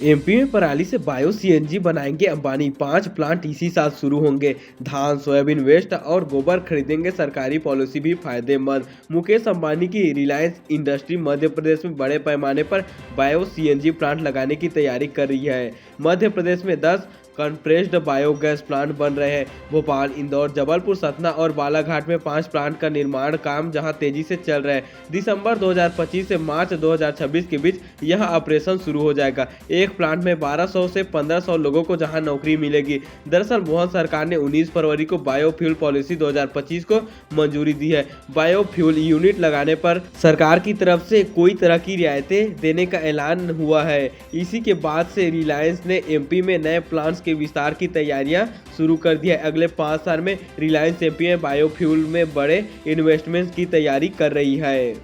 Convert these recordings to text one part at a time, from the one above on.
MP में पराली से बायो सीएनजी बनाएंगे अंबानी। 5 प्लांट इसी साल शुरू होंगे। धान, सोयाबीन वेस्ट और गोबर खरीदेंगे। सरकारी पॉलिसी भी फायदेमंद। मुकेश अंबानी की रिलायंस इंडस्ट्री मध्य प्रदेश में बड़े पैमाने पर बायो सीएनजी प्लांट लगाने की तैयारी कर रही है। मध्य प्रदेश में 10 कंप्रेस्ड बायोगैस प्लांट बन रहे हैं। भोपाल, इंदौर, जबलपुर, सतना और बालाघाट में 5 प्लांट का निर्माण काम जहां तेजी से चल रहा है। दिसंबर 2025 से मार्च 2026 के बीच यह ऑपरेशन शुरू हो जाएगा। एक प्लांट में 1200 से 1500 लोगों को जहां नौकरी मिलेगी। दरअसल मोहन सरकार ने 19 फरवरी को बायोफ्यूल पॉलिसी 2025 को मंजूरी दी है। बायोफ्यूल यूनिट लगाने पर सरकार की तरफ से कोई तरह की रियायतें देने का ऐलान हुआ है। इसी के बाद से रिलायंस ने एमपी में नए प्लांट्स के विस्तार की तैयारियां शुरू कर दी है। अगले 5 साल में रिलायंस एमपी में बायोफ्यूल में बड़े इन्वेस्टमेंट की तैयारी कर रही है।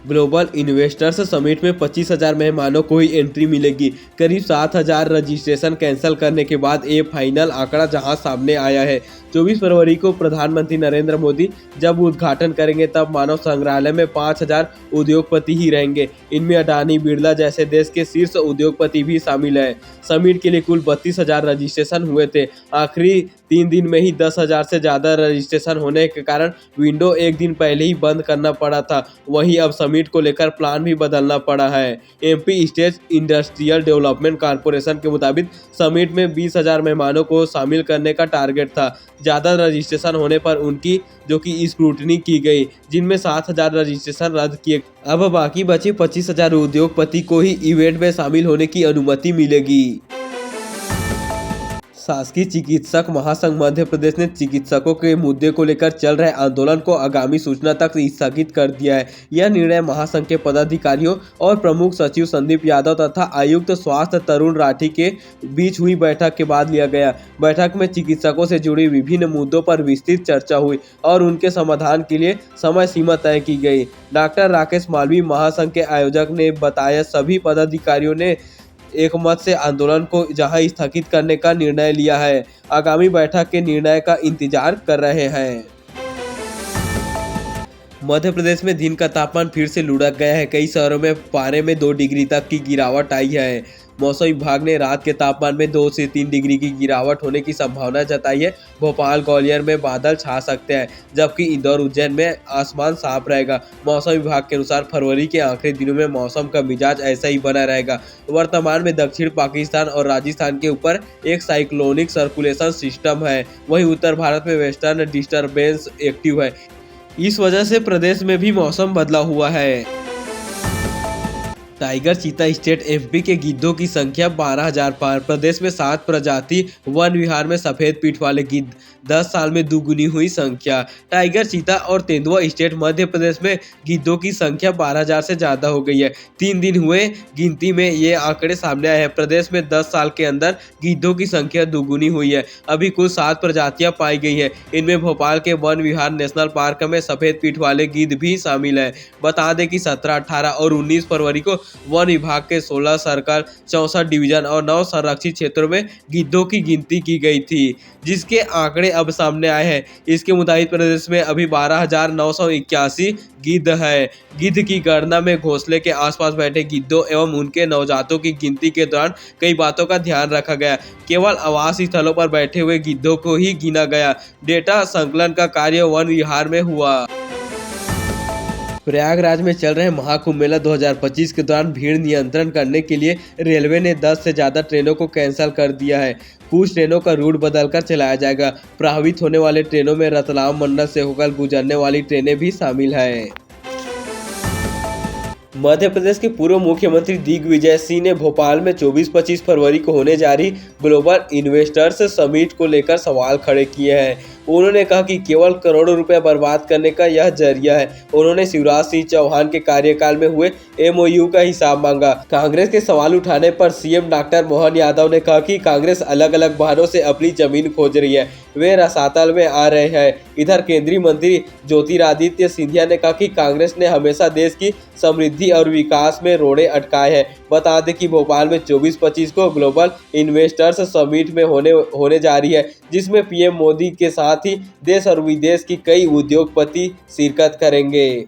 ग्लोबल इन्वेस्टर्स समिट में 25,000 मेहमानों को ही एंट्री मिलेगी। करीब 7,000 रजिस्ट्रेशन कैंसिल करने के बाद ये फाइनल आंकड़ा जहां सामने आया है। 24 फरवरी को प्रधानमंत्री नरेंद्र मोदी जब उद्घाटन करेंगे तब मानव संग्रहालय में 5,000 उद्योगपति ही रहेंगे। इनमें अडानी, बिरला जैसे देश के शीर्ष उद्योगपति भी शामिल है। समिट के लिए कुल 32,000 रजिस्ट्रेशन हुए थे। आखिरी 3 दिन में ही 10,000 से ज़्यादा रजिस्ट्रेशन होने के कारण विंडो एक दिन पहले ही बंद करना पड़ा था। वहीं अब समिट को लेकर प्लान भी बदलना पड़ा है। MP state industrial development corporation के मुताबिक समिट में 20,000 मेहमानों को शामिल करने का टारगेट था। ज़्यादा रजिस्ट्रेशन होने पर उनकी जो कि स्क्रूटनी की गई, जिनमें 7,000 रजिस्ट्रेशन रद्द किए। अब बाकी बचे 25,000 उद्योगपति को ही इवेंट में शामिल होने की अनुमति मिलेगी। शासकीय चिकित्सक महासंघ मध्य प्रदेश ने चिकित्सकों के मुद्दे को लेकर चल रहे आंदोलन को आगामी सूचना तक स्थगित कर दिया है। यह निर्णय महासंघ के पदाधिकारियों और प्रमुख सचिव संदीप यादव तथा आयुक्त स्वास्थ्य तरुण राठी के बीच हुई बैठक के बाद लिया गया। बैठक में चिकित्सकों से जुड़ी विभिन्न मुद्दों पर विस्तृत चर्चा हुई और उनके समाधान के लिए समय सीमा तय की गई। डॉक्टर राकेश मालवीय, महासंघ के आयोजक, ने बताया सभी पदाधिकारियों ने एक मत से आंदोलन को जहां स्थगित करने का निर्णय लिया है। आगामी बैठक के निर्णय का इंतजार कर रहे हैं। मध्य प्रदेश में दिन का तापमान फिर से लुढ़क गया है। कई शहरों में पारे में 2 डिग्री तक की गिरावट आई है। मौसम विभाग ने रात के तापमान में 2 से 3 डिग्री की गिरावट होने की संभावना जताई है। भोपाल, ग्वालियर में बादल छा सकते हैं, जबकि इंदौर, उज्जैन में आसमान साफ रहेगा। मौसम विभाग के अनुसार फरवरी के आखिरी दिनों में मौसम का मिजाज ऐसा ही बना रहेगा। वर्तमान में दक्षिण पाकिस्तान और राजस्थान के ऊपर एक साइक्लोनिक सर्कुलेशन सिस्टम है। वहीं उत्तर भारत में वेस्टर्न डिस्टर्बेंस एक्टिव है। इस वजह से प्रदेश में भी मौसम बदला हुआ है। टाइगर चीता स्टेट एमपी के गिद्धों की संख्या 12,000 पार। प्रदेश में 7 प्रजाति वन विहार में सफेद पीठ वाले गिद्ध 10 साल में दुगुनी हुई संख्या। टाइगर चीता और तेंदुआ स्टेट मध्य प्रदेश में गिद्धों की संख्या 12,000 से ज्यादा हो गई है। 3 दिन हुए गिनती में ये आंकड़े सामने आए हैं। प्रदेश में 10 साल के अंदर गिद्धों की संख्या दुगुनी हुई है। अभी कुल 7 प्रजातियां पाई गई है। इनमें भोपाल के वन विहार नेशनल पार्क में सफेद पीठ वाले गिद्ध भी शामिल है। बता दें कि 17, 18 और 19 फरवरी को वन विभाग के 16 सर्कल, 64 डिवीजन और 9 संरक्षित क्षेत्रों में गिद्धों की गिनती की गई थी, जिसके आंकड़े अब सामने आए हैं। इसके मुताबिक प्रदेश में अभी 12,981 गिद्ध है। गिद्ध की गणना में घोंसले के आसपास बैठे गिद्धों एवं उनके नवजातों की गिनती के दौरान कई बातों का ध्यान रखा गया। केवल आवास स्थलों पर बैठे हुए गिद्धों को ही गिना गया। डेटा संकलन का कार्य वन विहार में हुआ। प्रयागराज में चल रहे महाकुंभ मेला 2025 के दौरान भीड़ नियंत्रण करने के लिए रेलवे ने 10 से ज़्यादा ट्रेनों को कैंसिल कर दिया है। कुछ ट्रेनों का रूट बदलकर चलाया जाएगा। प्रभावित होने वाले ट्रेनों में रतलाम मंडल से होकर गुजरने वाली ट्रेनें भी शामिल हैं। मध्य प्रदेश के पूर्व मुख्यमंत्री दिग्विजय सिंह ने भोपाल में 24-25 फरवरी को होने जा रही ग्लोबल इन्वेस्टर्स समिट को लेकर सवाल खड़े किए हैं। उन्होंने कहा कि केवल करोड़ों रुपए बर्बाद करने का यह जरिया है। उन्होंने शिवराज सिंह चौहान के कार्यकाल में हुए एमओयू का हिसाब मांगा। कांग्रेस के सवाल उठाने पर सीएम डॉक्टर मोहन यादव ने कहा कि कांग्रेस अलग अलग बहानों से अपनी जमीन खोज रही है, वे रसातल में आ रहे हैं। इधर केंद्रीय मंत्री ज्योतिरादित्य सिंधिया ने कहा कि कांग्रेस ने हमेशा देश की समृद्धि और विकास में रोड़े अटकाए हैं। बता दें कि भोपाल में 24-25 को ग्लोबल इन्वेस्टर्स समिट में होने जा रही है, जिसमें पीएम मोदी के साथ ही देश और विदेश की कई उद्योगपति शिरकत करेंगे।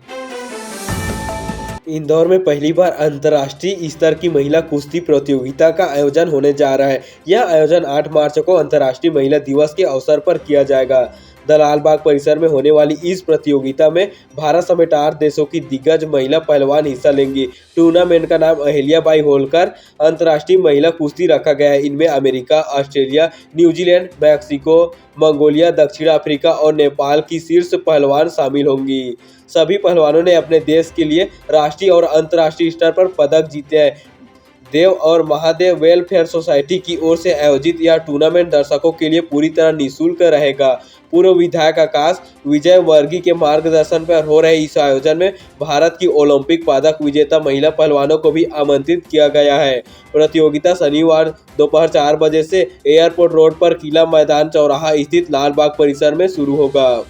इंदौर में पहली बार अंतर्राष्ट्रीय स्तर की महिला कुश्ती प्रतियोगिता का आयोजन होने जा रहा है। यह आयोजन 8 मार्च को अंतर्राष्ट्रीय महिला दिवस के अवसर पर किया जाएगा। दलाल बाग परिसर में होने वाली इस प्रतियोगिता में भारत समेत 8 देशों की दिग्गज महिला पहलवान हिस्सा लेंगी। टूर्नामेंट का नाम अहिल्याबाई होलकर अंतर्राष्ट्रीय महिला कुश्ती रखा गया है। इनमें America, Australia, New Zealand, Mexico, Mongolia, दक्षिण अफ्रीका और नेपाल की शीर्ष पहलवान शामिल होंगी। सभी पहलवानों ने अपने देश के लिए राष्ट्रीय और अंतर्राष्ट्रीय स्तर पर पदक जीते हैं। देव और महादेव वेलफेयर सोसाइटी की ओर से आयोजित यह टूर्नामेंट दर्शकों के लिए पूरी तरह निःशुल्क रहेगा। पूर्व विधायक आकाश विजय वर्गीय के मार्गदर्शन पर हो रहे इस आयोजन में भारत की ओलंपिक पदक विजेता महिला पहलवानों को भी आमंत्रित किया गया है। प्रतियोगिता शनिवार दोपहर 4 बजे से एयरपोर्ट रोड पर किला मैदान चौराहा स्थित लाल बाग परिसर में शुरू होगा।